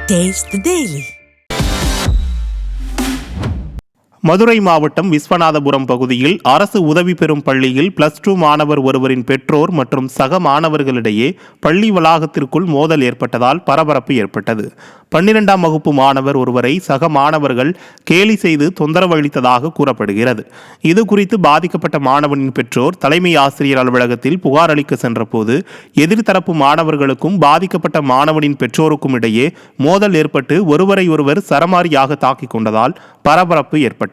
Taste the Daily. Madurai மாவட்டம் விஸ்வநாதபுரம் பகுதியில் அரசு உதவி பெறும் பள்ளியில் +2 மாணவர் ஒருவரின் பெற்றோர் மற்றும் சக மாணவர்களிடையே பள்ளி வளாகத்திற்குள் மோதல் ஏற்பட்டதால் பரபரப்பு ஏற்பட்டது. 12ஆம் வகுப்பு மாணவர் ஒருவரை சக மாணவர்கள் கேலி செய்து தொந்தரவு அளித்ததாக கூறப்படுகிறது. இது குறித்து பாதிக்கப்பட்ட மாணவனின் பெற்றோர் தலைமை ஆசிரியர் அலுவலகத்தில் புகார் அளிக்க சென்றபோது எதிர்த்தரப்பு மாணவர்களுக்கும் பாதிக்கப்பட்ட மாணவனின் பெற்றோருக்கும் இடையே மோதல் ஏற்பட்டு ஒருவரை ஒருவர் சரமாரியாக தாக்கிக் கொண்டதால் பரபரப்பு ஏற்பட்டது.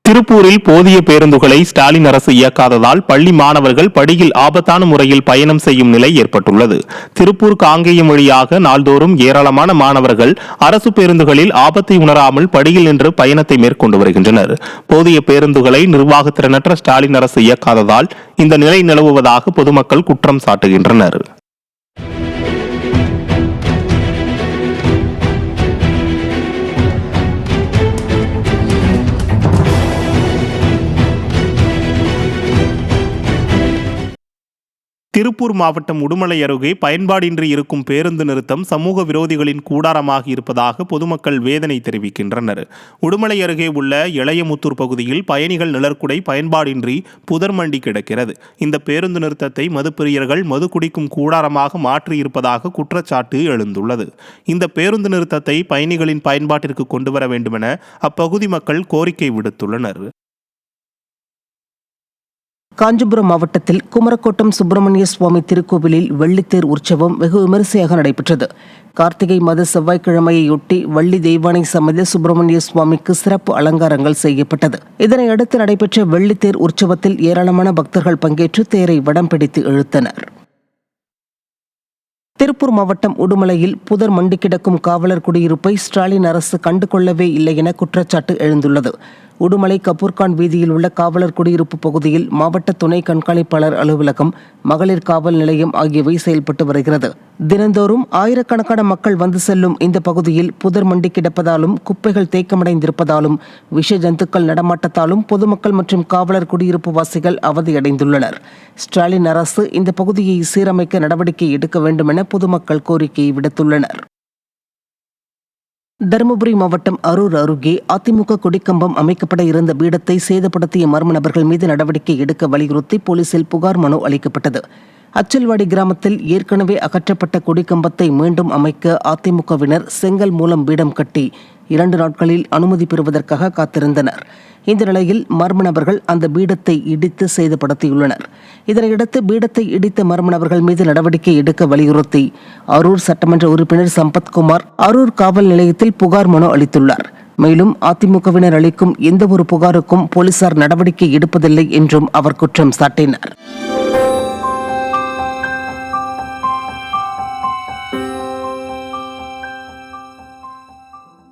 திருப்பூரில் போதிய பேருந்துகளை ஸ்டாலின் அரசு இயக்காததால் பள்ளி மாணவர்கள் படியில் ஆபத்தான முறையில் பயணம் செய்யும் நிலை ஏற்பட்டுள்ளது. திருப்பூர் காங்கேயம் வழியாக நாள்தோறும் ஏராளமான மாணவர்கள் அரசு பேருந்துகளில் ஆபத்தை உணராமல் படியில் நின்று பயணத்தை மேற்கொண்டு வருகின்றனர். போதிய பேருந்துகளை நிர்வாகத்திறனற்ற ஸ்டாலின் அரசு இயக்காததால் இந்த நிலை நிலவுவதாக பொதுமக்கள் குற்றம் சாட்டுகின்றனர். திருப்பூர் மாவட்டம் உடுமலை அருகே பயன்பாடின்றி இருக்கும் பேருந்து நிறுத்தம் சமூக விரோதிகளின் கூடாரமாக இருப்பதாக பொதுமக்கள் வேதனை தெரிவிக்கின்றனர். உடுமலை அருகே உள்ள இளையமுத்தூர் பகுதியில் பயணிகள் நிழற்குடை பயன்பாடின்றி புதர்மண்டி கிடக்கிறது. இந்த பேருந்து நிறுத்தத்தை மதுப்பிரியர்கள் மது குடிக்கும் கூடாரமாக மாற்றியிருப்பதாக குற்றச்சாட்டு எழுந்துள்ளது. இந்த பேருந்து நிறுத்தத்தை பயணிகளின் பயன்பாட்டிற்கு கொண்டு வர வேண்டுமென அப்பகுதி மக்கள் கோரிக்கை விடுத்துள்ளனர். காஞ்சிபுரம் மாவட்டத்தில் குமரக்கோட்டம் சுப்பிரமணிய சுவாமி திருக்கோவிலில் வெள்ளித்தேர் உற்சவம் வெகு விமரிசையாக நடைபெற்றது. கார்த்திகை மாத செவ்வாய்க்கிழமையொட்டி வள்ளி தெய்வானை சமேத சுப்பிரமணிய சுவாமிக்கு சிறப்பு அலங்காரங்கள் செய்யப்பட்டது. இதனையடுத்து நடைபெற்ற வெள்ளித்தேர் உற்சவத்தில் ஏராளமான பக்தர்கள் பங்கேற்று தேரை வடம் பிடித்து இழுத்தனர். திருப்பூர் மாவட்டம் உடுமலையில் புதர் மண்டி கிடக்கும் காவலர் குடியிருப்பை ஸ்டாலின் அரசு கண்டுகொள்ளவே இல்லை என குற்றச்சாட்டு எழுந்துள்ளது. உடுமலை கபூர்கான் வீதியில் உள்ள காவலர் குடியிருப்பு பகுதியில் மாவட்ட துணை கண்காணிப்பாளர் அலுவலகம், மகளிர் காவல் நிலையம் ஆகியவை செயல்பட்டு வருகிறது. தினந்தோறும் ஆயிரக்கணக்கான மக்கள் வந்து செல்லும் இந்த பகுதியில் புதர் மண்டி கிடப்பதாலும் குப்பைகள் தேக்கமடைந்திருப்பதாலும் விஷ ஜந்துக்கள் நடமாட்டத்தாலும் பொதுமக்கள் மற்றும் காவலர் குடியிருப்பு வாசிகள் அவதியடைந்துள்ளனர். ஸ்டாலின் அரசு இந்த பகுதியை சீரமைக்க நடவடிக்கை எடுக்க வேண்டும் என பொதுமக்கள் கோரிக்கை விடுத்துள்ளனர். தருமபுரி மாவட்டம் அரூர் அருகே அதிமுக கொடிக்கம்பம் அமைக்கப்பட இருந்த பீடத்தை சேதப்படுத்திய மர்ம நபர்கள் மீது நடவடிக்கை எடுக்க வலியுறுத்தி போலீசில் புகார் மனு அளிக்கப்பட்டது. அச்சல்வாடி கிராமத்தில் ஏற்கனவே அகற்றப்பட்ட கொடிக்கம்பத்தை மீண்டும் அமைக்க அதிமுகவினர் செங்கல் மூலம் பீடம் கட்டி 2 நாட்களில் அனுமதி பெறுவதற்காக காத்திருந்தனர். இந்த நிலையில் மர்ம நபர்கள் அந்த பீடத்தை இடித்து சேதப்படுத்தியுள்ளனர். இதனையடுத்து பீடத்தை இடித்த மர்ம நபர்கள் மீது நடவடிக்கை எடுக்க வலியுறுத்தி அரூர் சட்டமன்ற உறுப்பினர் சம்பத்குமார் அரூர் காவல் நிலையத்தில் புகார் மனு அளித்துள்ளார். மேலும் அதிமுகவினர் அளிக்கும் எந்த ஒரு புகாருக்கும் போலீசார் நடவடிக்கை எடுப்பதில்லை என்றும் அவர் குற்றம் சாட்டினார்.